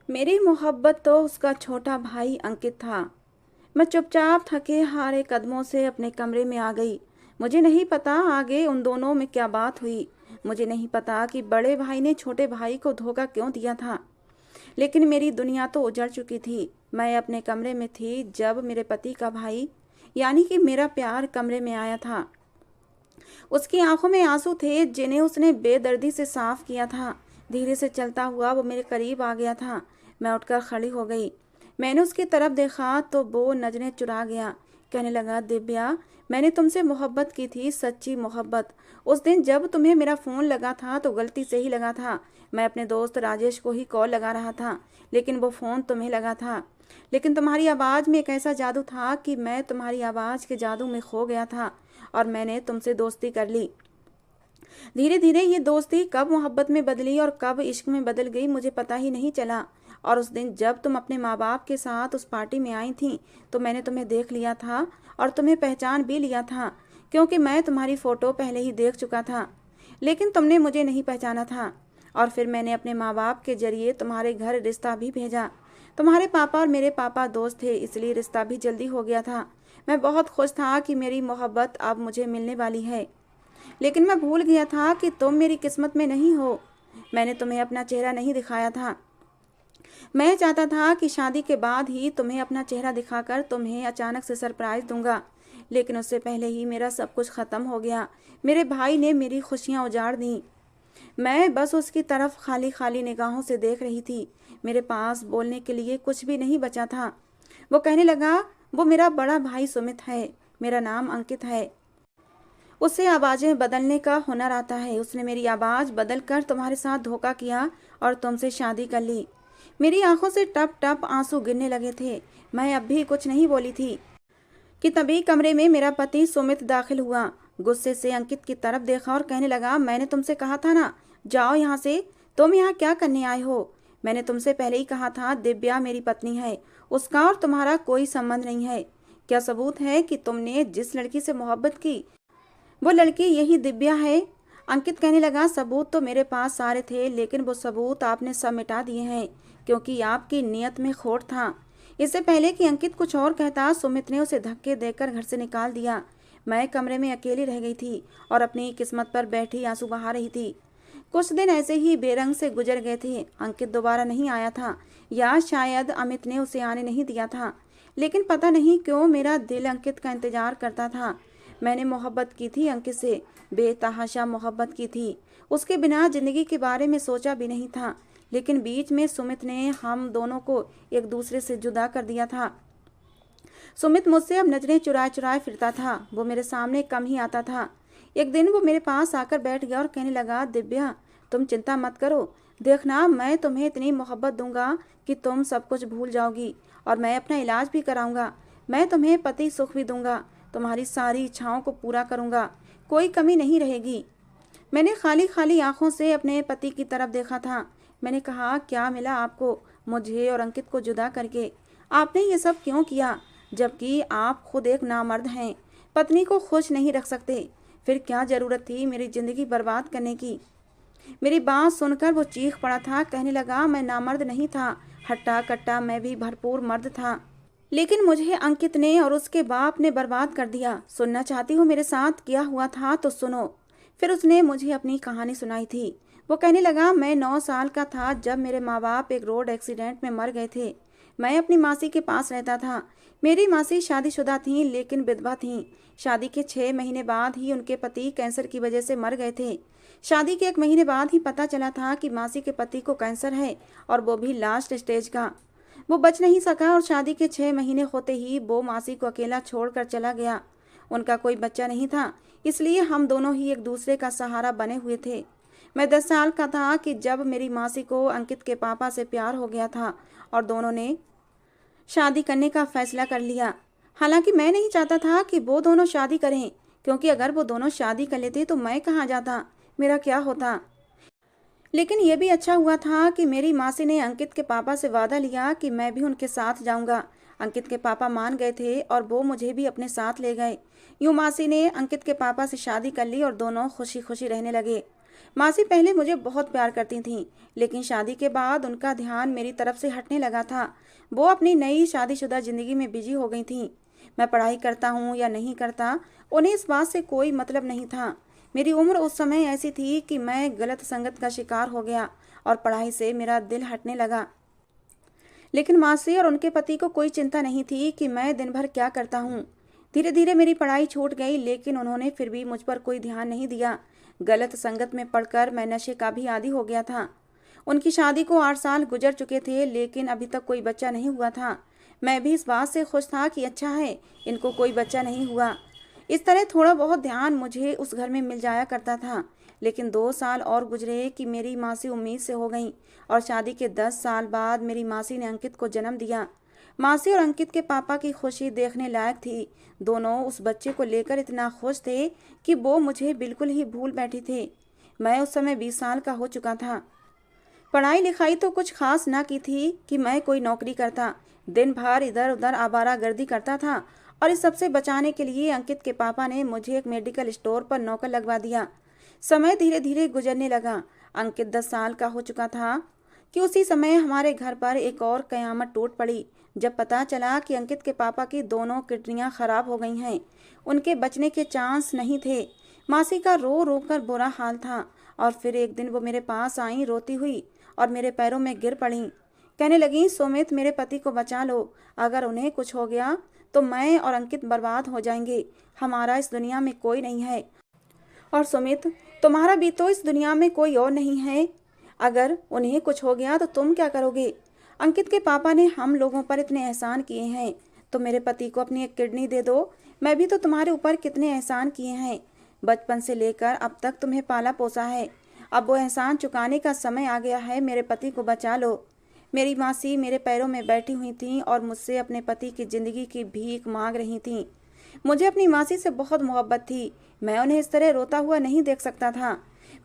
मेरी मोहब्बत तो उसका छोटा भाई अंकित था। मैं चुपचाप थके हारे कदमों से अपने कमरे में आ गई। मुझे नहीं पता आगे उन दोनों में क्या बात हुई। मुझे नहीं पता कि बड़े भाई ने छोटे भाई को धोखा क्यों दिया था। लेकिन मेरी दुनिया तो उजड़ चुकी थी। मैं अपने कमरे में थी जब मेरे पति का भाई यानी कि मेरा प्यार कमरे में आया था। उसकी आंखों में आंसू थे जिन्हें उसने बेदर्दी से साफ किया था। धीरे से चलता हुआ वो मेरे करीब आ गया था। मैं उठकर खड़ी हो गई। मैंने उसकी तरफ देखा तो वो नजरें चुरा गया। कहने लगा, दिव्या, मैंने तुमसे मोहब्बत की थी, सच्ची मोहब्बत। उस दिन जब तुम्हें मेरा फ़ोन लगा था तो गलती से ही लगा था। मैं अपने दोस्त राजेश को ही कॉल लगा रहा था, लेकिन वो फ़ोन तुम्हें लगा था। लेकिन तुम्हारी आवाज़ में एक ऐसा जादू था कि मैं तुम्हारी आवाज़ के जादू में खो गया था और मैंने तुमसे दोस्ती कर ली। धीरे धीरे ये दोस्ती कब मोहब्बत में बदली और कब इश्क में बदल गई मुझे पता ही नहीं चला। और उस दिन जब तुम अपने माँ बाप के साथ उस पार्टी में आई थी तो मैंने तुम्हें देख लिया था और तुम्हें पहचान भी लिया था, क्योंकि मैं तुम्हारी फ़ोटो पहले ही देख चुका था। लेकिन तुमने मुझे नहीं पहचाना था। और फिर मैंने अपने माँ बाप के जरिए तुम्हारे घर रिश्ता भी भेजा। तुम्हारे पापा और मेरे पापा दोस्त थे, इसलिए रिश्ता भी जल्दी हो गया था। मैं बहुत खुश था कि मेरी मोहब्बत अब मुझे मिलने वाली है। लेकिन मैं भूल गया था कि तुम मेरी किस्मत में नहीं हो। मैंने तुम्हें अपना चेहरा नहीं दिखाया था। मैं चाहता था कि शादी के बाद ही तुम्हें अपना चेहरा दिखाकर तुम्हें अचानक से सरप्राइज दूंगा, लेकिन उससे पहले ही मेरा सब कुछ ख़त्म हो गया। मेरे भाई ने मेरी खुशियाँ उजाड़ दी। मैं बस उसकी तरफ खाली खाली निगाहों से देख रही थी। मेरे पास बोलने के लिए कुछ भी नहीं बचा था। वो कहने लगा, वो मेरा बड़ा भाई सुमित है, मेरा नाम अंकित है। उसे आवाज़ें बदलने का हुनर आता है। उसने मेरी आवाज़ बदलकर तुम्हारे साथ धोखा किया और तुमसे शादी कर ली। मेरी आंखों से टप टप आंसू गिरने लगे थे। मैं अब भी कुछ नहीं बोली थी कि तभी कमरे में मेरा पति सुमित दाखिल हुआ। गुस्से से अंकित की तरफ देखा और कहने लगा, मैंने तुमसे कहा था ना, जाओ यहाँ से। तुम यहाँ क्या करने आए हो? मैंने तुमसे पहले ही कहा था दिव्या मेरी पत्नी है, उसका और तुम्हारा कोई संबंध नहीं है। क्या सबूत है कि तुमने जिस लड़की से मोहब्बत की वो लड़की यही दिव्या है? अंकित कहने लगा, सबूत तो मेरे पास सारे थे, लेकिन वो सबूत आपने सब मिटा दिए हैं क्योंकि आपकी नीयत में खोट था। इससे पहले कि अंकित कुछ और कहता, सुमित ने उसे धक्के देकर घर से निकाल दिया। मैं कमरे में अकेली रह गई थी और अपनी किस्मत पर बैठी आंसू बहा रही थी। कुछ दिन ऐसे ही बेरंग से गुजर गए थे। अंकित दोबारा नहीं आया था, या शायद अमित ने उसे आने नहीं दिया था। लेकिन पता नहीं क्यों मेरा दिल अंकित का इंतजार करता था। मैंने मोहब्बत की थी अंकित से, बेतहाशा मोहब्बत की थी। उसके बिना जिंदगी के बारे में सोचा भी नहीं था। लेकिन बीच में सुमित ने हम दोनों को एक दूसरे से जुदा कर दिया था। सुमित मुझसे अब नजरें चुराए चुराए फिरता था। वो मेरे सामने कम ही आता था। एक दिन वो मेरे पास आकर बैठ गया और कहने लगा, दिव्या, तुम चिंता मत करो। देखना, मैं तुम्हें इतनी मोहब्बत दूंगा कि तुम सब कुछ भूल जाओगी, और मैं अपना इलाज भी कराऊंगा। मैं तुम्हें पति सुख भी दूंगा, तुम्हारी सारी इच्छाओं को पूरा करूंगा, कोई कमी नहीं रहेगी। मैंने खाली खाली आंखों से अपने पति की तरफ देखा था। मैंने कहा, क्या मिला आपको मुझे और अंकित को जुदा करके? आपने ये सब क्यों किया, जबकि आप खुद एक नामर्द हैं, पत्नी को खुश नहीं रख सकते? फिर क्या ज़रूरत थी मेरी ज़िंदगी बर्बाद करने की? मेरी बात सुनकर वो चीख पड़ा था। कहने लगा, मैं नामर्द नहीं था, हट्टा कट्टा मैं भी भरपूर मर्द था, लेकिन मुझे अंकित ने और उसके बाप ने बर्बाद कर दिया। सुनना चाहती हो मेरे साथ क्या हुआ था? तो सुनो। फिर उसने मुझे अपनी कहानी सुनाई थी। वो कहने लगा, मैं 9 साल का था जब मेरे माँ बाप एक रोड एक्सीडेंट में मर गए थे। मैं अपनी मासी के पास रहता था। मेरी मासी शादीशुदा थीं, लेकिन विधवा थीं। शादी के 6 महीने बाद ही उनके पति कैंसर की वजह से मर गए थे। शादी के 1 महीने बाद ही पता चला था कि मासी के पति को कैंसर है, और वो भी लास्ट स्टेज का। वो बच नहीं सका और शादी के 6 महीने होते ही वो मासी को अकेला छोड़कर चला गया। उनका कोई बच्चा नहीं था, इसलिए हम दोनों ही एक दूसरे का सहारा बने हुए थे। मैं 10 साल का था कि जब मेरी मासी को अंकित के पापा से प्यार हो गया था और दोनों ने शादी करने का फैसला कर लिया। हालांकि मैं नहीं चाहता था कि वो दोनों शादी करें, क्योंकि अगर वो दोनों शादी कर लेते तो मैं कहाँ जाता, मेरा क्या होता। लेकिन यह भी अच्छा हुआ था कि मेरी मासी ने अंकित के पापा से वादा लिया कि मैं भी उनके साथ जाऊंगा। अंकित के पापा मान गए थे और वो मुझे भी अपने साथ ले गए। यूं मासी ने अंकित के पापा से शादी कर ली और दोनों खुशी खुशी रहने लगे। मासी पहले मुझे बहुत प्यार करती थीं, लेकिन शादी के बाद उनका ध्यान मेरी तरफ से हटने लगा था। वो अपनी नई शादीशुदा ज़िंदगी में बिजी हो गई थीं। मैं पढ़ाई करता हूँ या नहीं करता, उन्हें इस बात से कोई मतलब नहीं था। मेरी उम्र उस समय ऐसी थी कि मैं गलत संगत का शिकार हो गया और पढ़ाई से मेरा दिल हटने लगा। लेकिन मासी और उनके पति को कोई चिंता नहीं थी कि मैं दिन भर क्या करता हूँ। धीरे धीरे मेरी पढ़ाई छूट गई, लेकिन उन्होंने फिर भी मुझ पर कोई ध्यान नहीं दिया। गलत संगत में पड़कर मैं नशे का भी आदी हो गया था। उनकी शादी को 8 साल गुजर चुके थे, लेकिन अभी तक कोई बच्चा नहीं हुआ था। मैं भी इस बात से खुश था कि अच्छा है, इनको कोई बच्चा नहीं हुआ। इस तरह थोड़ा बहुत ध्यान मुझे उस घर में मिल जाया करता था। लेकिन 2 साल और गुजरे कि मेरी मासी उम्मीद से हो गई और शादी के 10 साल बाद मेरी मासी ने अंकित को जन्म दिया। मासी और अंकित के पापा की खुशी देखने लायक थी। दोनों उस बच्चे को लेकर इतना खुश थे कि वो मुझे बिल्कुल ही भूल बैठे थे। मैं उस समय 20 साल का हो चुका था। पढ़ाई लिखाई तो कुछ खास ना की थी कि मैं कोई नौकरी करता। दिन भर इधर उधर आवारागर्दी करता था और इस सबसे बचाने के लिए अंकित के पापा ने मुझे एक मेडिकल स्टोर पर नौकर लगवा दिया। समय धीरे धीरे गुजरने लगा। अंकित 10 साल का हो चुका था कि उसी समय हमारे घर पर एक और कयामत टूट पड़ी, जब पता चला कि अंकित के पापा की दोनों किडनियां खराब हो गई हैं। उनके बचने के चांस नहीं थे। मासी का रो रो कर बुरा हाल था और फिर एक दिन वो मेरे पास आई रोती हुई और मेरे पैरों में गिर पड़ी। कहने लगी, सुमित, मेरे पति को बचा लो। अगर उन्हें कुछ हो गया तो मैं और अंकित बर्बाद हो जाएंगे। हमारा इस दुनिया में कोई नहीं है और सुमित, तुम्हारा भी तो इस दुनिया में कोई और नहीं है। अगर उन्हें कुछ हो गया तो तुम क्या करोगे? अंकित के पापा ने हम लोगों पर इतने एहसान किए हैं, तो मेरे पति को अपनी एक किडनी दे दो। मैं भी तो तुम्हारे ऊपर कितने एहसान किए हैं। बचपन से लेकर अब तक तुम्हें पाला पोसा है। अब वो एहसान चुकाने का समय आ गया है। मेरे पति को बचा लो। मेरी मासी मेरे पैरों में बैठी हुई थीं और मुझसे अपने पति की जिंदगी की भीख मांग रही थीं। मुझे अपनी मासी से बहुत मोहब्बत थी। मैं उन्हें इस तरह रोता हुआ नहीं देख सकता था।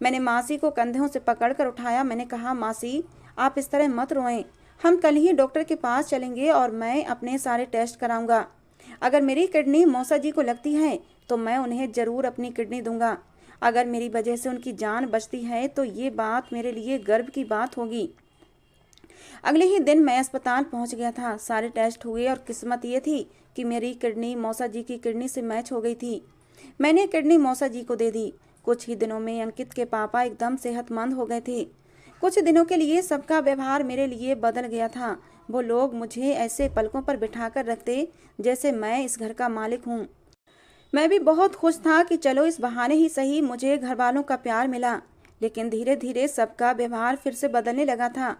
मैंने मासी को कंधों से पकड़कर उठाया। मैंने कहा, मासी, आप इस तरह मत रोएं। हम कल ही डॉक्टर के पास चलेंगे और मैं अपने सारे टेस्ट कराऊंगा। अगर मेरी किडनी मौसा जी को लगती है तो मैं उन्हें ज़रूर अपनी किडनी दूंगा। अगर मेरी वजह से उनकी जान बचती है तो ये बात मेरे लिए गर्व की बात होगी। अगले ही दिन मैं अस्पताल पहुंच गया था। सारे टेस्ट हुए और किस्मत ये थी कि मेरी किडनी मौसा जी की किडनी से मैच हो गई थी। मैंने किडनी मौसा जी को दे दी। कुछ ही दिनों में अंकित के पापा एकदम सेहतमंद हो गए थे। कुछ दिनों के लिए सबका व्यवहार मेरे लिए बदल गया था। वो लोग मुझे ऐसे पलकों पर बिठाकर रखते जैसे मैं इस घर का मालिक हूँ। मैं भी बहुत खुश था कि चलो इस बहाने ही सही मुझे घर वालों का प्यार मिला। लेकिन धीरे धीरे सबका व्यवहार फिर से बदलने लगा था।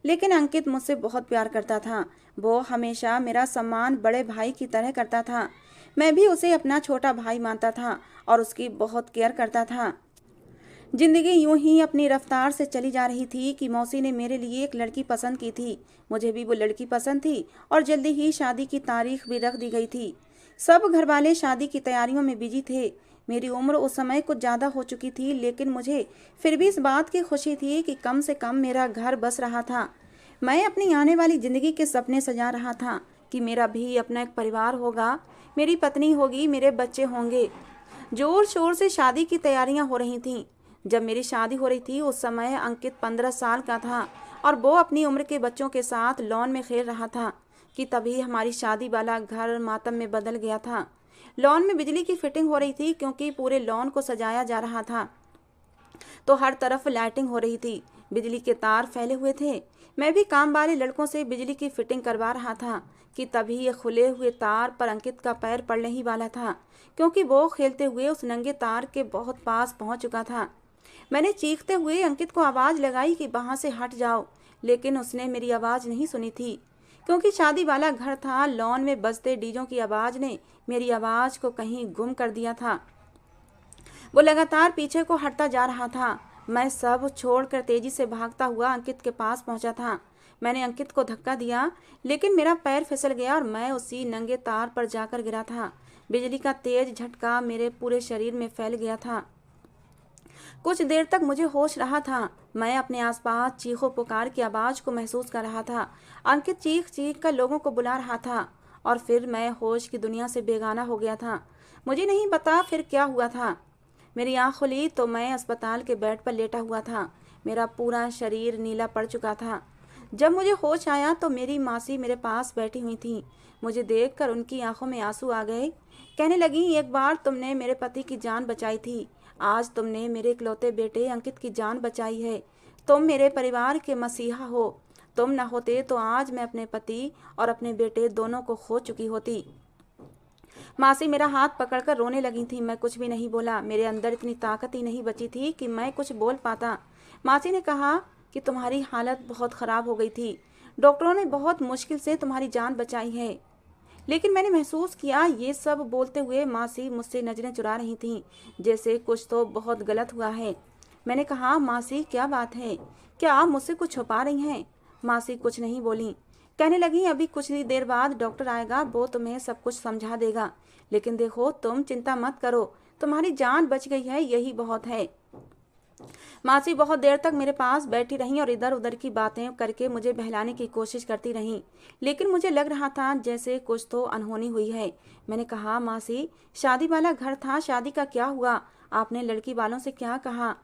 लेकिन अंकित मुझसे बहुत प्यार करता था। वो हमेशा मेरा सम्मान बड़े भाई की तरह करता था। मैं भी उसे अपना छोटा भाई मानता था और उसकी बहुत केयर करता था। जिंदगी यूं ही अपनी रफ्तार से चली जा रही थी कि मौसी ने मेरे लिए एक लड़की पसंद की थी। मुझे भी वो लड़की पसंद थी और जल्दी ही शादी की तारीख भी रख दी गई थी। सब घर वाले शादी की तैयारियों में बिजी थे। मेरी उम्र उस समय कुछ ज़्यादा हो चुकी थी, लेकिन मुझे फिर भी इस बात की खुशी थी कि कम से कम मेरा घर बस रहा था। मैं अपनी आने वाली ज़िंदगी के सपने सजा रहा था कि मेरा भी अपना एक परिवार होगा, मेरी पत्नी होगी, मेरे बच्चे होंगे। जोर शोर से शादी की तैयारियां हो रही थीं। जब मेरी शादी हो रही थी उस समय अंकित 15 साल का था और वो अपनी उम्र के बच्चों के साथ लॉन में खेल रहा था कि तभी हमारी शादी वाला घर मातम में बदल गया था। लॉन में बिजली की फिटिंग हो रही थी क्योंकि पूरे लॉन को सजाया जा रहा था, तो हर तरफ लाइटिंग हो रही थी। बिजली के तार फैले हुए थे। मैं भी काम वाले लड़कों से बिजली की फिटिंग करवा रहा था कि तभी ये खुले हुए तार पर अंकित का पैर पड़ने ही वाला था, क्योंकि वो खेलते हुए उस नंगे तार के बहुत पास पहुंच चुका था। मैंने चीखते हुए अंकित को आवाज़ लगाई कि वहाँ से हट जाओ, लेकिन उसने मेरी आवाज़ नहीं सुनी थी। क्योंकि शादी वाला घर था, लॉन में बजते डीजों की आवाज़ ने मेरी आवाज़ को कहीं गुम कर दिया था। वो लगातार पीछे को हटता जा रहा था। मैं सब छोड़कर तेजी से भागता हुआ अंकित के पास पहुंचा था। मैंने अंकित को धक्का दिया, लेकिन मेरा पैर फिसल गया और मैं उसी नंगे तार पर जाकर गिरा था। बिजली का तेज झटका मेरे पूरे शरीर में फैल गया था। कुछ देर तक मुझे होश रहा था। मैं अपने आसपास चीखों पुकार की आवाज़ को महसूस कर रहा था। अंकित चीख चीख कर लोगों को बुला रहा था और फिर मैं होश की दुनिया से बेगाना हो गया था। मुझे नहीं पता फिर क्या हुआ था। मेरी आँख खुली तो मैं अस्पताल के बेड पर लेटा हुआ था। मेरा पूरा शरीर नीला पड़ चुका था। जब मुझे होश आया तो मेरी मासी मेरे पास बैठी हुई थी। मुझे देखकर उनकी आंखों में आंसू आ गए। कहने लगी, एक बार तुमने मेरे पति की जान बचाई थी, आज तुमने मेरे इकलौते बेटे अंकित की जान बचाई है। तुम मेरे परिवार के मसीहा हो। तुम न होते तो आज मैं अपने पति और अपने बेटे दोनों को खो चुकी होती। मासी मेरा हाथ पकड़कर रोने लगी थी। मैं कुछ भी नहीं बोला। मेरे अंदर इतनी ताकत ही नहीं बची थी कि मैं कुछ बोल पाता। मासी ने कहा कि तुम्हारी हालत बहुत ख़राब हो गई थी, डॉक्टरों ने बहुत मुश्किल से तुम्हारी जान बचाई है। लेकिन मैंने महसूस किया ये सब बोलते हुए मासी मुझसे नज़रें चुरा रही थीं, जैसे कुछ तो बहुत गलत हुआ है। मैंने कहा, मासी क्या बात है, क्या आप मुझसे कुछ छुपा रही हैं? मासी कुछ नहीं बोली। कहने लगी, अभी कुछ ही देर बाद डॉक्टर आएगा, वो तुम्हें सब कुछ समझा देगा। लेकिन देखो, तुम चिंता मत करो, तुम्हारी जान बच गई है, यही बहुत है। मासी बहुत देर तक मेरे पास बैठी रहीं और इधर उधर की बातें करके मुझे बहलाने की कोशिश करती रहीं, लेकिन मुझे लग रहा था जैसे कुछ तो अनहोनी हुई है। मैंने कहा, मासी शादी वाला घर था, शादी का क्या हुआ? आपने लड़की वालों से क्या कहा?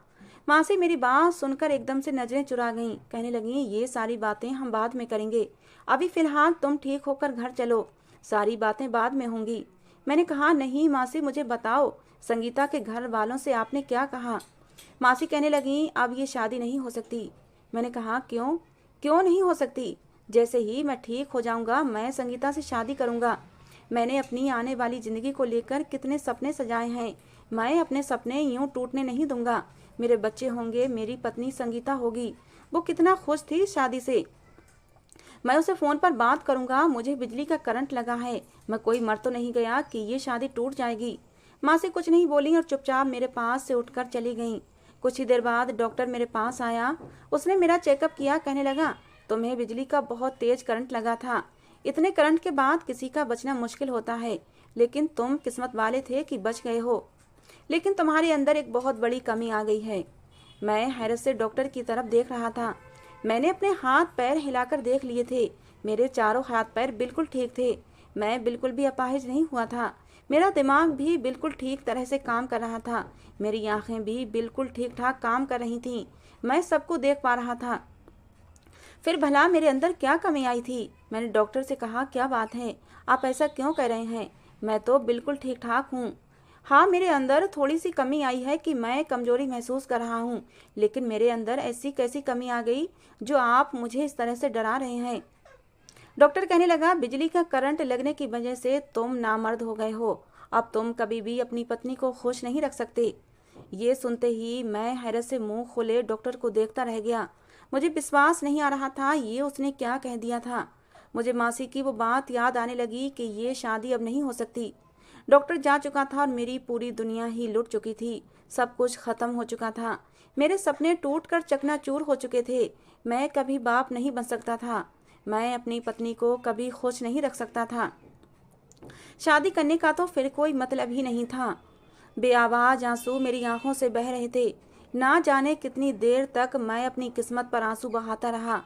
मासी मेरी बात सुनकर एकदम से नजरें चुरा गईं। कहने लगी, ये सारी बातें हम बाद में करेंगे, अभी फिलहाल तुम ठीक होकर घर चलो, सारी बातें बाद में होंगी। मैंने कहा, नहीं मासी, मुझे बताओ, संगीता के घर वालों से आपने क्या कहा? मासी कहने लगी, अब ये शादी नहीं हो सकती। मैंने कहा, क्यों? क्यों नहीं हो सकती? जैसे ही मैं ठीक हो जाऊंगा मैं संगीता से शादी करूंगा। मैंने अपनी आने वाली ज़िंदगी को लेकर कितने सपने सजाए हैं, मैं अपने सपने यूं टूटने नहीं दूंगा। मेरे बच्चे होंगे, मेरी पत्नी संगीता होगी, वो कितना खुश थी शादी से। मैं उसे फ़ोन पर बात करूंगा। मुझे बिजली का करंट लगा है, मैं कोई मर तो नहीं गया कि ये शादी टूट जाएगी। माँ से कुछ नहीं बोली और चुपचाप मेरे पास से उठकर चली गई। कुछ ही देर बाद डॉक्टर मेरे पास आया। उसने मेरा चेकअप किया। कहने लगा, तुम्हें बिजली का बहुत तेज करंट लगा था, इतने करंट के बाद किसी का बचना मुश्किल होता है, लेकिन तुम किस्मत वाले थे कि बच गए हो। लेकिन तुम्हारे अंदर एक बहुत बड़ी कमी आ गई है। मैं हैरत से डॉक्टर की तरफ देख रहा था। मैंने अपने हाथ पैर हिलाकर देख लिए थे, मेरे चारों हाथ पैर बिल्कुल ठीक थे। मैं बिल्कुल भी अपाहिज नहीं हुआ था। मेरा दिमाग भी बिल्कुल ठीक तरह से काम कर रहा था। मेरी आंखें भी बिल्कुल ठीक ठाक काम कर रही थीं। मैं सबको देख पा रहा था। फिर भला मेरे अंदर क्या कमी आई थी? मैंने डॉक्टर से कहा, क्या बात है, आप ऐसा क्यों कह रहे हैं? मैं तो बिल्कुल ठीक ठाक हूँ। हाँ, मेरे अंदर थोड़ी सी कमी आई है कि मैं कमजोरी महसूस कर रहा हूँ, लेकिन मेरे अंदर ऐसी कैसी कमी आ गई जो आप मुझे इस तरह से डरा रहे हैं? डॉक्टर कहने लगा, बिजली का करंट लगने की वजह से तुम नामर्द हो गए हो। अब तुम कभी भी अपनी पत्नी को खुश नहीं रख सकते। ये सुनते ही मैं हैरत से मुंह खोले डॉक्टर को देखता रह गया। मुझे विश्वास नहीं आ रहा था, ये उसने क्या कह दिया था। मुझे मासी की वो बात याद आने लगी कि ये शादी अब नहीं हो सकती। डॉक्टर जा चुका था और मेरी पूरी दुनिया ही लुट चुकी थी। सब कुछ खत्म हो चुका था। मेरे सपने टूटकर चकनाचूर हो चुके थे। मैं कभी बाप नहीं बन सकता था। मैं अपनी पत्नी को कभी खुश नहीं रख सकता था। शादी करने का तो फिर कोई मतलब ही नहीं था। बेआवाज आंसू मेरी आंखों से बह रहे थे। ना जाने कितनी देर तक मैं अपनी किस्मत पर आंसू बहाता रहा।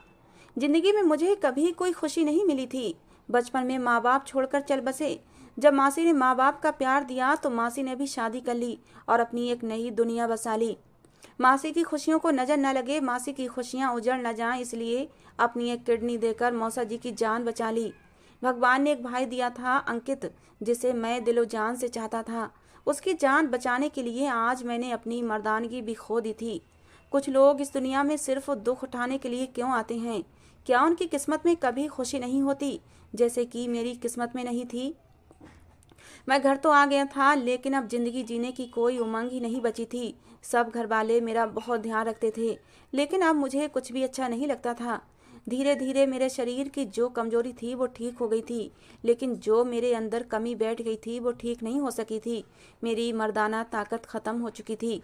जिंदगी में मुझे कभी कोई खुशी नहीं मिली थी। बचपन में माँ बाप छोड़कर चल बसे। जब मासी ने माँ बाप का प्यार दिया तो मासी ने भी शादी कर ली और अपनी एक नई दुनिया बसा ली। मासी की खुशियों को नजर न लगे, मासी की खुशियाँ उजड़ न जाएं, इसलिए अपनी एक किडनी देकर मौसा जी की जान बचा ली। भगवान ने एक भाई दिया था, अंकित, जिसे मैं दिलो जान से चाहता था। उसकी जान बचाने के लिए आज मैंने अपनी मर्दानगी भी खो दी थी। कुछ लोग इस दुनिया में सिर्फ दुख उठाने के लिए क्यों आते हैं? क्या उनकी किस्मत में कभी खुशी नहीं होती, जैसे कि मेरी किस्मत में नहीं थी? मैं घर तो आ गया था, लेकिन अब जिंदगी जीने की कोई उमंग ही नहीं बची थी। सब घर वाले मेरा बहुत ध्यान रखते थे, लेकिन अब मुझे कुछ भी अच्छा नहीं लगता था। धीरे धीरे मेरे शरीर की जो कमजोरी थी वो ठीक हो गई थी, लेकिन जो मेरे अंदर कमी बैठ गई थी वो ठीक नहीं हो सकी थी। मेरी मर्दाना ताकत खत्म हो चुकी थी।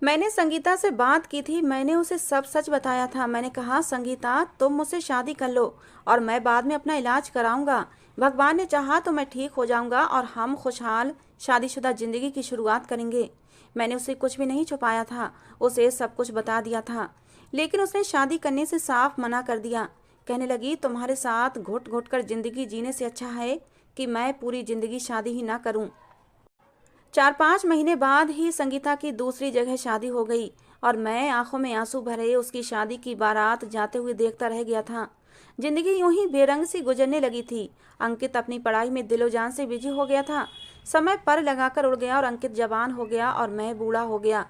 मैंने संगीता से बात की थी। मैंने उसे सब सच बताया था। मैंने कहा, संगीता, तुम मुझसे शादी कर लो और मैं बाद में अपना इलाज कराऊंगा। भगवान ने चाहा तो मैं ठीक हो जाऊंगा और हम खुशहाल शादीशुदा जिंदगी की शुरुआत करेंगे। मैंने उसे कुछ भी नहीं छुपाया था, उसे सब कुछ बता दिया था। लेकिन उसने शादी करने से साफ मना कर दिया। कहने लगी, तुम्हारे साथ घुट घुट कर जिंदगी जीने से अच्छा है कि मैं पूरी जिंदगी शादी ही ना करूं। 4-5 महीने बाद ही संगीता की दूसरी जगह शादी हो गई और मैं आंखों में आंसू भरे उसकी शादी की बारात जाते हुए देखता रह गया था। जिंदगी यूं ही बेरंग सी गुजरने लगी थी। अंकित अपनी पढ़ाई में दिलो जान से बिजी हो गया था। समय पर लगाकर उड़ गया और अंकित जवान हो गया और मैं बूढ़ा हो गया।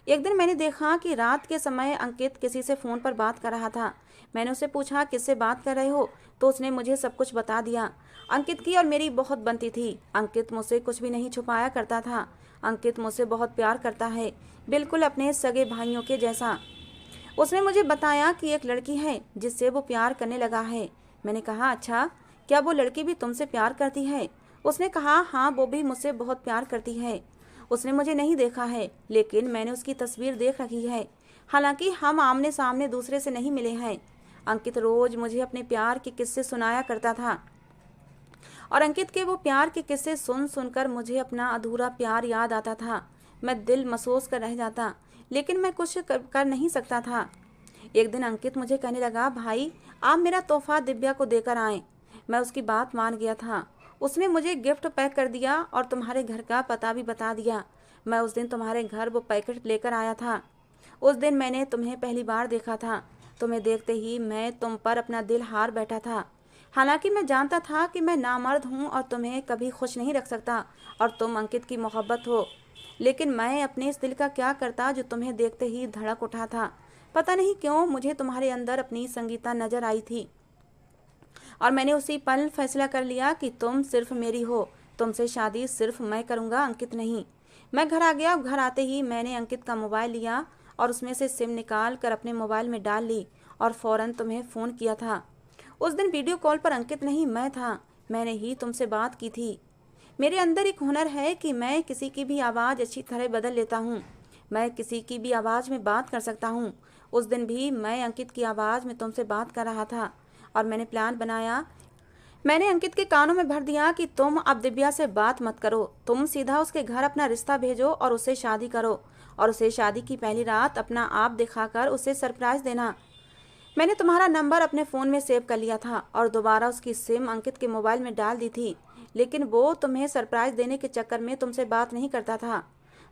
एक दिन मैंने देखा कि रात के समय अंकित किसी से फ़ोन पर बात कर रहा था। मैंने उसे पूछा, किससे बात कर रहे हो? तो उसने मुझे सब कुछ बता दिया। अंकित की और मेरी बहुत बनती थी। अंकित मुझसे कुछ भी नहीं छुपाया करता था। अंकित मुझसे बहुत प्यार करता है, बिल्कुल अपने सगे भाइयों के जैसा। उसने मुझे बताया कि एक लड़की है जिससे वो प्यार करने लगा है। मैंने कहा, अच्छा, क्या वो लड़की भी तुमसे प्यार करती है? उसने कहा, हाँ, वो भी मुझसे बहुत प्यार करती है। उसने मुझे नहीं देखा है, लेकिन मैंने उसकी तस्वीर देख रखी है। हालांकि हम आमने सामने दूसरे से नहीं मिले हैं। अंकित रोज मुझे अपने प्यार के किस्से सुनाया करता था और अंकित के वो प्यार के किस्से सुन सुनकर मुझे अपना अधूरा प्यार याद आता था। मैं दिल महसूस कर रह जाता, लेकिन मैं कुछ कर नहीं सकता था। एक दिन अंकित मुझे कहने लगा, भाई, आप मेरा तोहफा दिव्या को देकर आएं। मैं उसकी बात मान गया था। उसने मुझे गिफ्ट पैक कर दिया और तुम्हारे घर का पता भी बता दिया। मैं उस दिन तुम्हारे घर वो पैकेट लेकर आया था। उस दिन मैंने तुम्हें पहली बार देखा था। तुम्हें देखते ही मैं तुम पर अपना दिल हार बैठा था। हालांकि मैं जानता था कि मैं नामर्द हूँ और तुम्हें कभी खुश नहीं रख सकता और तुम अंकित की मोहब्बत हो, लेकिन मैं अपने इस दिल का क्या करता जो तुम्हें देखते ही धड़क उठा था। पता नहीं क्यों मुझे तुम्हारे अंदर अपनी संगीता नजर आई थी और मैंने उसी पल फैसला कर लिया कि तुम सिर्फ मेरी हो। तुमसे शादी सिर्फ मैं करूँगा, अंकित नहीं। मैं घर आ गया। घर आते ही मैंने अंकित का मोबाइल लिया और उसमें से सिम निकाल कर अपने मोबाइल में डाल ली और फ़ौरन तुम्हें फ़ोन किया था। उस दिन वीडियो कॉल पर अंकित नहीं, मैं था। मैंने ही तुमसे बात की थी। मेरे अंदर एक हुनर है कि मैं किसी की भी आवाज़ अच्छी तरह बदल लेता हूँ। मैं किसी की भी आवाज़ में बात कर सकता हूँ। उस दिन भी मैं अंकित की आवाज़ में तुमसे बात कर रहा था और मैंने प्लान बनाया। मैंने अंकित के कानों में भर दिया कि तुम अब दिव्या से बात मत करो, तुम सीधा उसके घर अपना रिश्ता भेजो और उससे शादी करो और उसे शादी की पहली रात अपना आप दिखाकर उसे सरप्राइज देना। मैंने तुम्हारा नंबर अपने फ़ोन में सेव कर लिया था और दोबारा उसकी सिम अंकित के मोबाइल में डाल दी थी, लेकिन वो तुम्हें सरप्राइज देने के चक्कर में तुमसे बात नहीं करता था।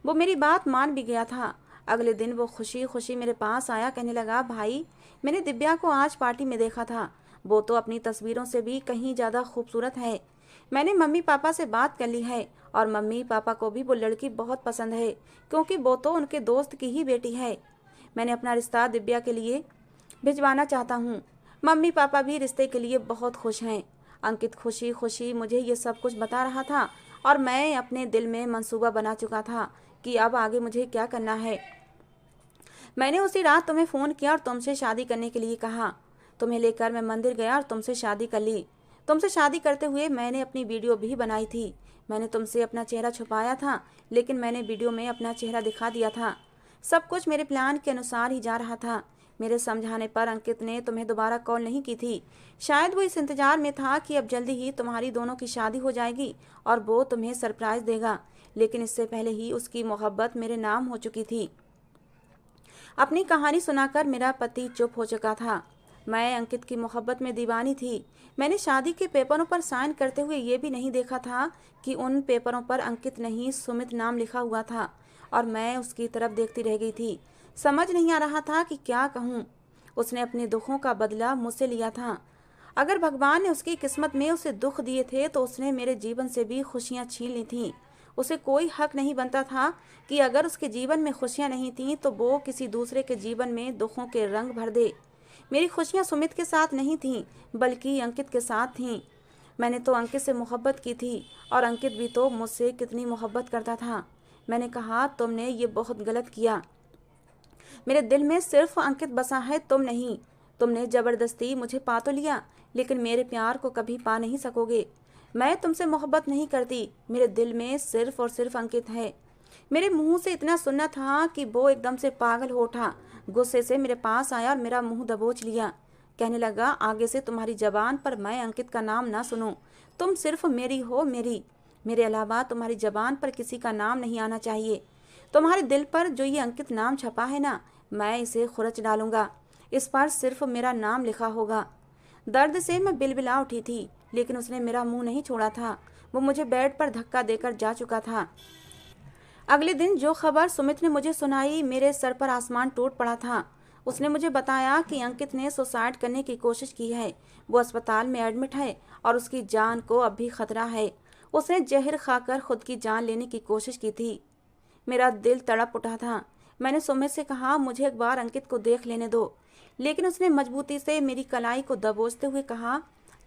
वो मेरी बात मान भी गया था। अगले दिन वो खुशी खुशी मेरे पास आया, कहने लगा, भाई, मैंने दिव्या को आज पार्टी में देखा था। वो तो अपनी तस्वीरों से भी कहीं ज़्यादा खूबसूरत है। मैंने मम्मी पापा से बात कर ली है और मम्मी पापा को भी वो लड़की बहुत पसंद है, क्योंकि वो तो उनके दोस्त की ही बेटी है। मैंने अपना रिश्ता दिव्या के लिए भिजवाना चाहता हूँ। मम्मी पापा भी रिश्ते के लिए बहुत खुश हैं। अंकित खुशी खुशी मुझे ये सब कुछ बता रहा था और मैं अपने दिल में मंसूबा बना चुका था कि अब आगे मुझे क्या करना है। मैंने उसी रात तुम्हें फ़ोन किया और तुमसे शादी करने के लिए कहा। तुम्हें लेकर मैं मंदिर गया और तुमसे शादी कर ली। तुमसे शादी करते हुए मैंने अपनी वीडियो भी बनाई थी। मैंने तुमसे अपना चेहरा छुपाया था, लेकिन मैंने वीडियो में अपना चेहरा दिखा दिया था। सब कुछ मेरे प्लान के अनुसार ही जा रहा था। मेरे समझाने पर अंकित ने तुम्हें दोबारा कॉल नहीं की थी। शायद वो इस इंतजार में था कि अब जल्दी ही तुम्हारी दोनों की शादी हो जाएगी और वो तुम्हें सरप्राइज देगा, लेकिन इससे पहले ही उसकी मोहब्बत मेरे नाम हो चुकी थी। अपनी कहानी सुनाकर मेरा पति चुप हो चुका था। मैं अंकित की मोहब्बत में दीवानी थी। मैंने शादी के पेपरों पर साइन करते हुए ये भी नहीं देखा था कि उन पेपरों पर अंकित नहीं सुमित नाम लिखा हुआ था और मैं उसकी तरफ देखती रह गई थी। समझ नहीं आ रहा था कि क्या कहूँ। उसने अपने दुखों का बदला मुझसे लिया था। अगर भगवान ने उसकी किस्मत में उसे दुख दिए थे तो उसने मेरे जीवन से भी खुशियाँ छीन ली थीं। उसे कोई हक नहीं बनता था कि अगर उसके जीवन में खुशियाँ नहीं थीं तो वो किसी दूसरे के जीवन में दुखों के रंग भर दे। मेरी खुशियाँ सुमित के साथ नहीं थीं, बल्कि अंकित के साथ थीं। मैंने तो अंकित से मोहब्बत की थी और अंकित भी तो मुझसे कितनी मोहब्बत करता था। मैंने कहा, तुमने ये बहुत गलत किया। मेरे दिल में सिर्फ अंकित बसा है, तुम नहीं। तुमने ज़बरदस्ती मुझे पा तो लिया, लेकिन मेरे प्यार को कभी पा नहीं सकोगे। मैं तुमसे मोहब्बत नहीं करती। मेरे दिल में सिर्फ और सिर्फ अंकित है। मेरे मुंह से इतना सुनना था कि वो एकदम से पागल हो उठा। गुस्से से मेरे पास आया और मेरा मुंह दबोच लिया। कहने लगा, आगे से तुम्हारी जबान पर मैं अंकित का नाम ना सुनूं। तुम सिर्फ मेरी हो, मेरी। मेरे अलावा तुम्हारी जबान पर किसी का नाम नहीं आना चाहिए। तुम्हारे दिल पर जो ये अंकित नाम छपा है ना, मैं इसे खुरच डालूंगा। इस पर सिर्फ मेरा नाम लिखा होगा। दर्द से मैं बिलबिला उठी थी, लेकिन उसने मेरा मुंह नहीं छोड़ा था। वो मुझे बेड पर धक्का देकर जा चुका था। अगले दिन जो खबर सुमित ने मुझे सुनाई, मेरे सर पर आसमान टूट पड़ा था। उसने मुझे बताया कि अंकित ने सुसाइड करने की कोशिश की है। वो अस्पताल में एडमिट है और उसकी जान को अब भी खतरा है। उसने जहर खाकर खुद की जान लेने की कोशिश की थी। मेरा दिल तड़प उठा था। मैंने सुमित से कहा, मुझे एक बार अंकित को देख लेने दो, लेकिन उसने मजबूती से मेरी कलाई को दबोचते हुए कहा,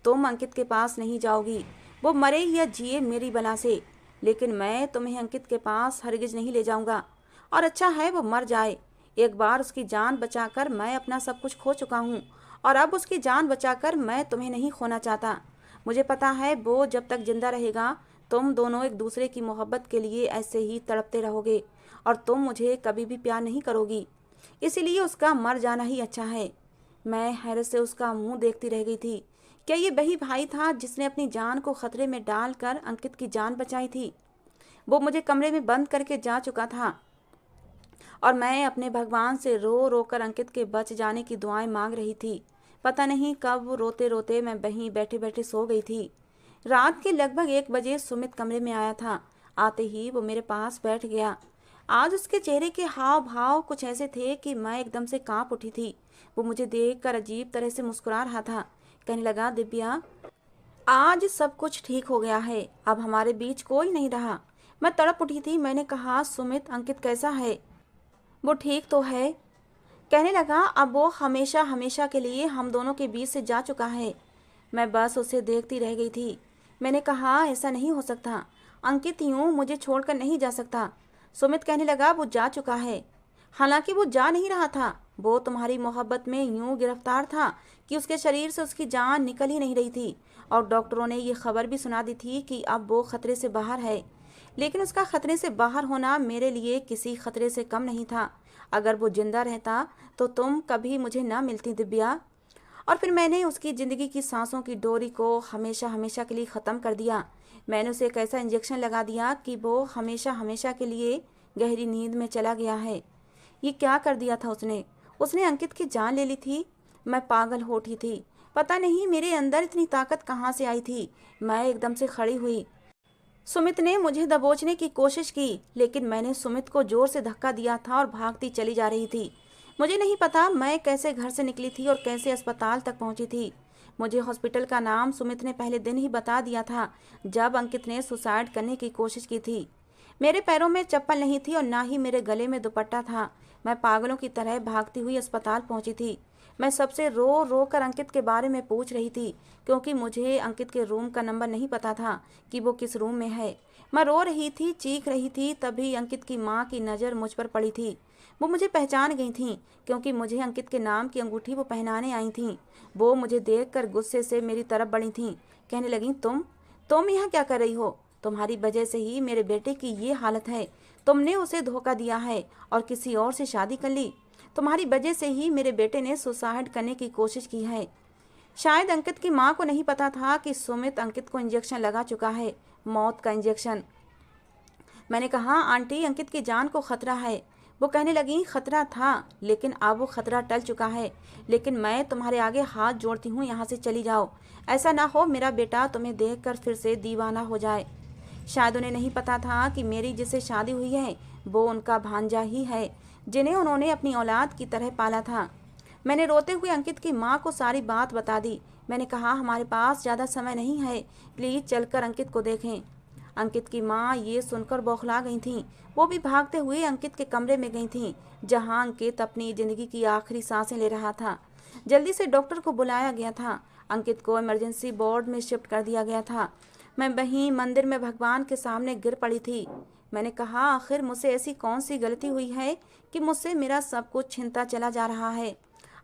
तुम अंकित के पास नहीं जाओगी, वो मरे या जिए मेरी बला से, लेकिन मैं तुम्हें अंकित के पास हरगिज नहीं ले जाऊंगा। और अच्छा है वो मर जाए। एक बार उसकी जान बचाकर मैं अपना सब कुछ खो चुका हूँ, और अब उसकी जान बचाकर मैं तुम्हें नहीं खोना चाहता। मुझे पता है वो जब तक जिंदा रहेगा तुम दोनों एक दूसरे की मोहब्बत के लिए ऐसे ही तड़पते रहोगे, और तुम मुझे कभी भी प्यार नहीं करोगी। इसीलिए उसका मर जाना ही अच्छा है। मैं हैरत से उसका मुंह देखती रह गई थी। क्या ये वही भाई था जिसने अपनी जान को खतरे में डालकर अंकित की जान बचाई थी? वो मुझे कमरे में बंद करके जा चुका था, और मैं अपने भगवान से रो रो कर अंकित के बच जाने की दुआएं मांग रही थी। पता नहीं कब रोते रोते मैं वहीं बैठे बैठे सो गई थी। रात के लगभग 1 बजे सुमित कमरे में आया था। आते ही वो मेरे पास बैठ गया। आज उसके चेहरे के हाव भाव कुछ ऐसे थे कि मैं एकदम से कांप उठी थी। वो मुझे देखकर अजीब तरह से मुस्कुरा रहा था। कहने लगा, दिव्या, आज सब कुछ ठीक हो गया है, अब हमारे बीच कोई नहीं रहा। मैं तड़प उठी थी। मैंने कहा, सुमित, अंकित कैसा है? वो ठीक तो है। कहने लगा, अब वो हमेशा हमेशा के लिए हम दोनों के बीच से जा चुका है। मैं बस उसे देखती रह गई थी। मैंने कहा, ऐसा नहीं हो सकता, अंकित यूं मुझे छोड़कर नहीं जा सकता। सुमित कहने लगा, वो जा चुका है। हालांकि वो जा नहीं रहा था, वो तुम्हारी मोहब्बत में यूं गिरफ्तार था कि उसके शरीर से उसकी जान निकल ही नहीं रही थी, और डॉक्टरों ने ये खबर भी सुना दी थी कि अब वो खतरे से बाहर है। लेकिन उसका खतरे से बाहर होना मेरे लिए किसी खतरे से कम नहीं था। अगर वो जिंदा रहता तो तुम कभी मुझे ना मिलती, दिव्या। और फिर मैंने उसकी ज़िंदगी की सांसों की डोरी को हमेशा हमेशा के लिए ख़त्म कर दिया। मैंने उसे एक ऐसा इंजेक्शन लगा दिया कि वो हमेशा हमेशा के लिए गहरी नींद में चला गया है। ये क्या कर दिया था उसने? उसने अंकित की जान ले ली थी। मैं पागल हो उठी थी। पता नहीं मेरे अंदर इतनी ताकत कहाँ से आई थी। मैं एकदम से खड़ी हुई। सुमित ने मुझे दबोचने की कोशिश की, लेकिन मैंने सुमित को जोर से धक्का दिया था और भागती चली जा रही थी। मुझे नहीं पता मैं कैसे घर से निकली थी और कैसे अस्पताल तक पहुंची थी। मुझे हॉस्पिटल का नाम सुमित ने पहले दिन ही बता दिया था, जब अंकित ने सुसाइड करने की कोशिश की थी। मेरे पैरों में चप्पल नहीं थी और ना ही मेरे गले में दुपट्टा था। मैं पागलों की तरह भागती हुई अस्पताल पहुंची थी। मैं सबसे रो रो कर अंकित के बारे में पूछ रही थी, क्योंकि मुझे अंकित के रूम का नंबर नहीं पता था कि वो किस रूम में है। मैं रो रही थी, चीख रही थी, तभी अंकित की माँ की नज़र मुझ पर पड़ी थी। वो मुझे पहचान गई थीं, क्योंकि मुझे अंकित के नाम की अंगूठी वो पहनाने आई थीं। वो मुझे देखकर गुस्से से मेरी तरफ बढ़ी थीं। कहने लगी, तुम यहाँ क्या कर रही हो? तुम्हारी वजह से ही मेरे बेटे की ये हालत है। तुमने उसे धोखा दिया है और किसी और से शादी कर ली। तुम्हारी वजह से ही मेरे बेटे ने सुसाइड करने की कोशिश की है। शायद अंकित की माँ को नहीं पता था कि सुमित अंकित को इंजेक्शन लगा चुका है, मौत का इंजेक्शन। मैंने कहा, आंटी, अंकित की जान को खतरा है। वो कहने लगी, खतरा था, लेकिन अब वो खतरा टल चुका है। लेकिन मैं तुम्हारे आगे हाथ जोड़ती हूँ, यहाँ से चली जाओ। ऐसा ना हो मेरा बेटा तुम्हें देखकर फिर से दीवाना हो जाए। शायद उन्हें नहीं पता था कि मेरी जिससे शादी हुई है वो उनका भांजा ही है, जिन्हें उन्होंने अपनी औलाद की तरह पाला था। मैंने रोते हुए अंकित की माँ को सारी बात बता दी। मैंने कहा, हमारे पास ज़्यादा समय नहीं है, प्लीज़ चलकर अंकित को देखें। अंकित की माँ ये सुनकर बौखला गई थीं। वो भी भागते हुए अंकित के कमरे में गई थीं, जहाँ अंकित अपनी ज़िंदगी की आखिरी सांसें ले रहा था। जल्दी से डॉक्टर को बुलाया गया था। अंकित को इमरजेंसी वार्ड में शिफ्ट कर दिया गया था। मैं वहीं मंदिर में भगवान के सामने गिर पड़ी थी। मैंने कहा, आखिर मुझसे ऐसी कौन सी गलती हुई है कि मुझसे मेरा सब कुछ छिनता चला जा रहा है?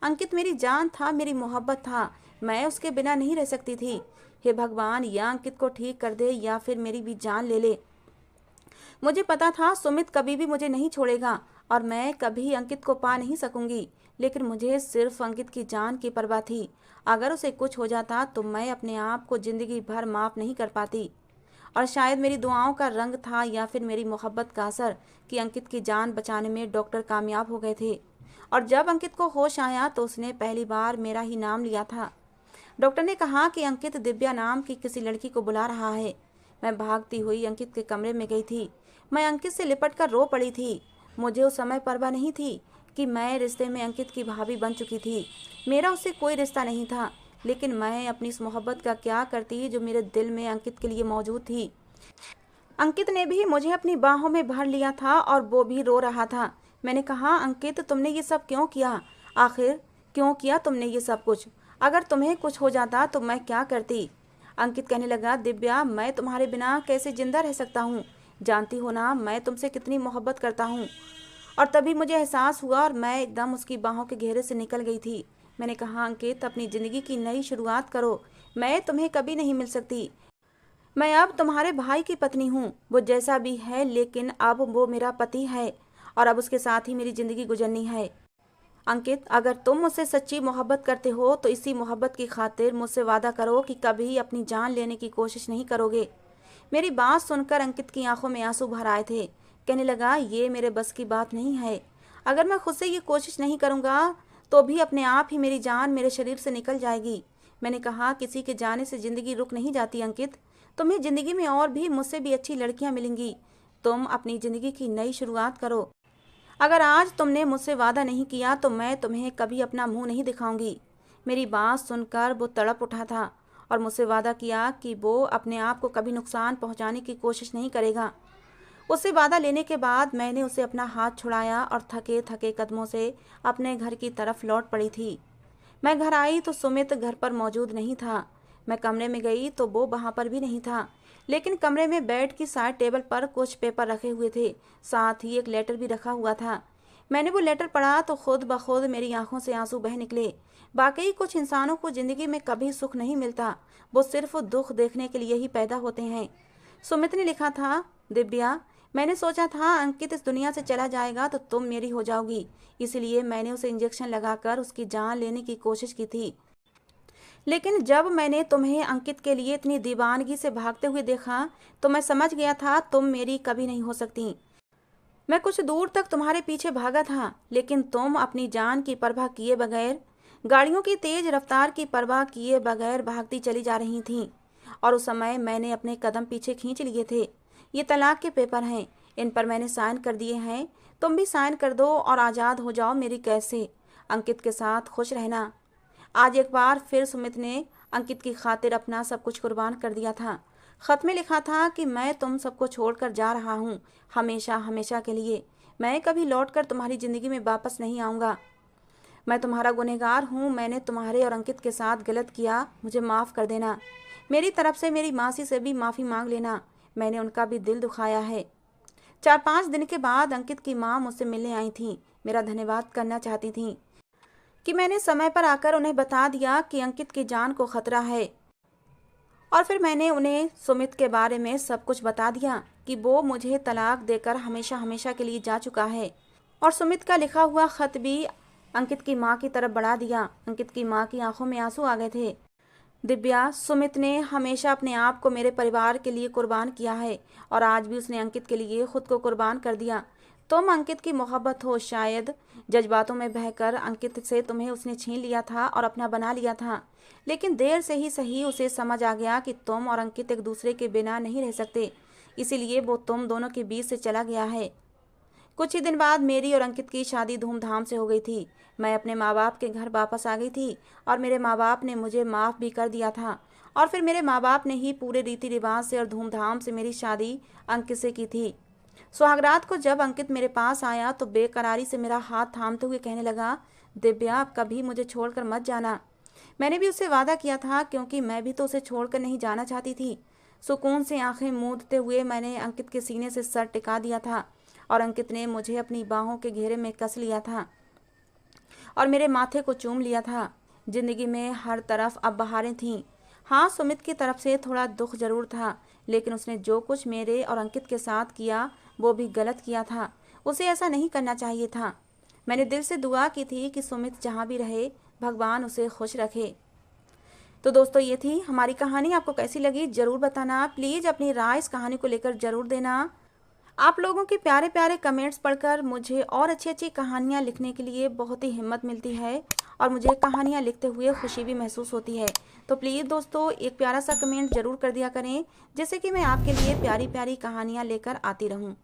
अंकित मेरी जान था, मेरी मोहब्बत था। मैं उसके बिना नहीं रह सकती थी। हे भगवान, या अंकित को ठीक कर दे या फिर मेरी भी जान ले ले। मुझे पता था सुमित कभी भी मुझे नहीं छोड़ेगा और मैं कभी अंकित को पा नहीं सकूंगी, लेकिन मुझे सिर्फ अंकित की जान की परवाह थी। अगर उसे कुछ हो जाता तो मैं अपने आप को जिंदगी भर माफ़ नहीं कर पाती। और शायद मेरी दुआओं का रंग था या फिर मेरी मोहब्बत का असर कि अंकित की जान बचाने में डॉक्टर कामयाब हो गए थे। और जब अंकित को होश आया तो उसने पहली बार मेरा ही नाम लिया था। डॉक्टर ने कहा कि अंकित दिव्या नाम की किसी लड़की को बुला रहा है। मैं भागती हुई अंकित के कमरे में गई थी। मैं अंकित से लिपट कर रो पड़ी थी। मुझे उस समय परवाह नहीं थी कि मैं रिश्ते में अंकित की भाभी बन चुकी थी। मेरा उससे कोई रिश्ता नहीं था, लेकिन मैं अपनी इस मोहब्बत का क्या करती जो मेरे दिल में अंकित के लिए मौजूद थी। अंकित ने भी मुझे अपनी बाहों में भर लिया था और वो भी रो रहा था। मैंने कहा, अंकित तुमने ये सब क्यों किया? आखिर क्यों किया तुमने ये सब कुछ? अगर तुम्हें कुछ हो जाता तो मैं क्या करती? अंकित कहने लगा, दिव्या मैं तुम्हारे बिना कैसे जिंदा रह सकता हूँ? जानती हो ना मैं तुमसे कितनी मोहब्बत करता हूँ। और तभी मुझे एहसास हुआ और मैं एकदम उसकी बाहों के घेरे से निकल गई थी। मैंने कहा, अंकित अपनी ज़िंदगी की नई शुरुआत करो। मैं तुम्हें कभी नहीं मिल सकती। मैं अब तुम्हारे भाई की पत्नी हूँ, वो जैसा भी है, लेकिन अब वो मेरा पति है और अब उसके साथ ही मेरी ज़िंदगी गुजरनी है। अंकित अगर तुम मुझसे सच्ची मोहब्बत करते हो तो इसी मोहब्बत की खातिर मुझसे वादा करो कि कभी अपनी जान लेने की कोशिश नहीं करोगे। मेरी बात सुनकर अंकित की आंखों में आंसू भर आए थे। कहने लगा, ये मेरे बस की बात नहीं है। अगर मैं खुद से ये कोशिश नहीं करूँगा तो भी अपने आप ही मेरी जान मेरे शरीर से निकल जाएगी। मैंने कहा, किसी के जाने से ज़िंदगी रुक नहीं जाती अंकित। तुम्हें ज़िंदगी में और भी मुझसे भी अच्छी लड़कियां मिलेंगी। तुम अपनी ज़िंदगी की नई शुरुआत करो। अगर आज तुमने मुझसे वादा नहीं किया तो मैं तुम्हें कभी अपना मुंह नहीं दिखाऊंगी। मेरी बात सुनकर वो तड़प उठा था और मुझसे वादा किया कि वो अपने आप को कभी नुकसान पहुंचाने की कोशिश नहीं करेगा। उससे वादा लेने के बाद मैंने उसे अपना हाथ छुड़ाया और थके थके कदमों से अपने घर की तरफ लौट पड़ी थी। मैं घर आई तो सुमित घर पर मौजूद नहीं था। मैं कमरे में गई तो वो वहाँ पर भी नहीं था, लेकिन कमरे में बेड की साइड टेबल पर कुछ पेपर रखे हुए थे, साथ ही एक लेटर भी रखा हुआ था। मैंने वो लेटर पढ़ा तो खुद ब खुद मेरी आंखों से आंसू बह निकले। वाकई कुछ इंसानों को ज़िंदगी में कभी सुख नहीं मिलता, वो सिर्फ दुख देखने के लिए ही पैदा होते हैं। सुमित ने लिखा था, दिव्या मैंने सोचा था अंकित इस दुनिया से चला जाएगा तो तुम मेरी हो जाओगी, इसलिए मैंने उसे इंजेक्शन लगाकर उसकी जान लेने की कोशिश की थी। लेकिन जब मैंने तुम्हें अंकित के लिए इतनी दीवानगी से भागते हुए देखा तो मैं समझ गया था तुम मेरी कभी नहीं हो सकती। मैं कुछ दूर तक तुम्हारे पीछे भागा था, लेकिन तुम अपनी जान की परवाह किए बगैर, गाड़ियों की तेज रफ्तार की परवाह किए बगैर भागती चली जा रही थीं। और उस समय मैंने अपने कदम पीछे खींच लिए थे। ये तलाक के पेपर हैं, इन पर मैंने साइन कर दिए हैं। तुम भी साइन कर दो और आज़ाद हो जाओ मेरी कैद से। अंकित के साथ खुश रहना। आज एक बार फिर सुमित ने अंकित की खातिर अपना सब कुछ कुर्बान कर दिया था। खत में लिखा था कि मैं तुम सबको छोड़कर जा रहा हूँ, हमेशा हमेशा के लिए। मैं कभी लौटकर तुम्हारी ज़िंदगी में वापस नहीं आऊँगा। मैं तुम्हारा गुनहगार हूँ। मैंने तुम्हारे और अंकित के साथ गलत किया, मुझे माफ़ कर देना। मेरी तरफ से मेरी मासी से भी माफ़ी मांग लेना, मैंने उनका भी दिल दुखाया है। 4-5 दिन के बाद अंकित की माँ मुझसे मिलने आई थी। मेरा धन्यवाद करना चाहती थी कि मैंने समय पर आकर उन्हें बता दिया कि अंकित की जान को खतरा है। और फिर मैंने उन्हें सुमित के बारे में सब कुछ बता दिया कि वो मुझे तलाक देकर हमेशा हमेशा के लिए जा चुका है। और सुमित का लिखा हुआ खत भी अंकित की माँ की तरफ बढ़ा दिया। अंकित की माँ की आंखों में आंसू आ गए थे। दिव्या, सुमित ने हमेशा अपने आप को मेरे परिवार के लिए कुर्बान किया है और आज भी उसने अंकित के लिए खुद को कुर्बान कर दिया। तुम अंकित की मोहब्बत हो, शायद जज्बातों में बहकर अंकित से तुम्हें उसने छीन लिया था और अपना बना लिया था, लेकिन देर से ही सही उसे समझ आ गया कि तुम और अंकित एक दूसरे के बिना नहीं रह सकते, इसीलिए वो तुम दोनों के बीच से चला गया है। कुछ ही दिन बाद मेरी और अंकित की शादी धूमधाम से हो गई थी। मैं अपने माँ बाप के घर वापस आ गई थी और मेरे माँ बाप ने मुझे माफ़ भी कर दिया था। और फिर मेरे माँ बाप ने ही पूरे रीति रिवाज से और धूमधाम से मेरी शादी अंकित से की थी। सुहागरात को जब अंकित मेरे पास आया तो बेकरारी से मेरा हाथ थामते हुए कहने लगा, दिव्या कभी मुझे छोड़कर मत जाना। मैंने भी उससे वादा किया था, क्योंकि मैं भी तो उसे छोड़कर नहीं जाना चाहती थी। सुकून से आंखें मूंदते हुए मैंने अंकित के सीने से सर टिका दिया था और अंकित ने मुझे अपनी बाहों के घेरे में कस लिया था और मेरे माथे को चूम लिया था। जिंदगी में हर तरफ अब बहारें थीं। हाँ, सुमित की तरफ से थोड़ा दुख जरूर था, लेकिन उसने जो कुछ मेरे और अंकित के साथ किया वो भी गलत किया था। उसे ऐसा नहीं करना चाहिए था। मैंने दिल से दुआ की थी कि सुमित जहाँ भी रहे भगवान उसे खुश रखे। तो दोस्तों, ये थी हमारी कहानी। आपको कैसी लगी ज़रूर बताना। प्लीज़ अपनी राय इस कहानी को लेकर ज़रूर देना। आप लोगों के प्यारे प्यारे कमेंट्स पढ़कर मुझे और अच्छी अच्छी कहानियाँ लिखने के लिए बहुत ही हिम्मत मिलती है और मुझे कहानियाँ लिखते हुए खुशी भी महसूस होती है। तो प्लीज़ दोस्तों, एक प्यारा सा कमेंट ज़रूर कर दिया करें, जिससे कि मैं आपके लिए प्यारी प्यारी कहानियाँ लेकर आती रहूँ।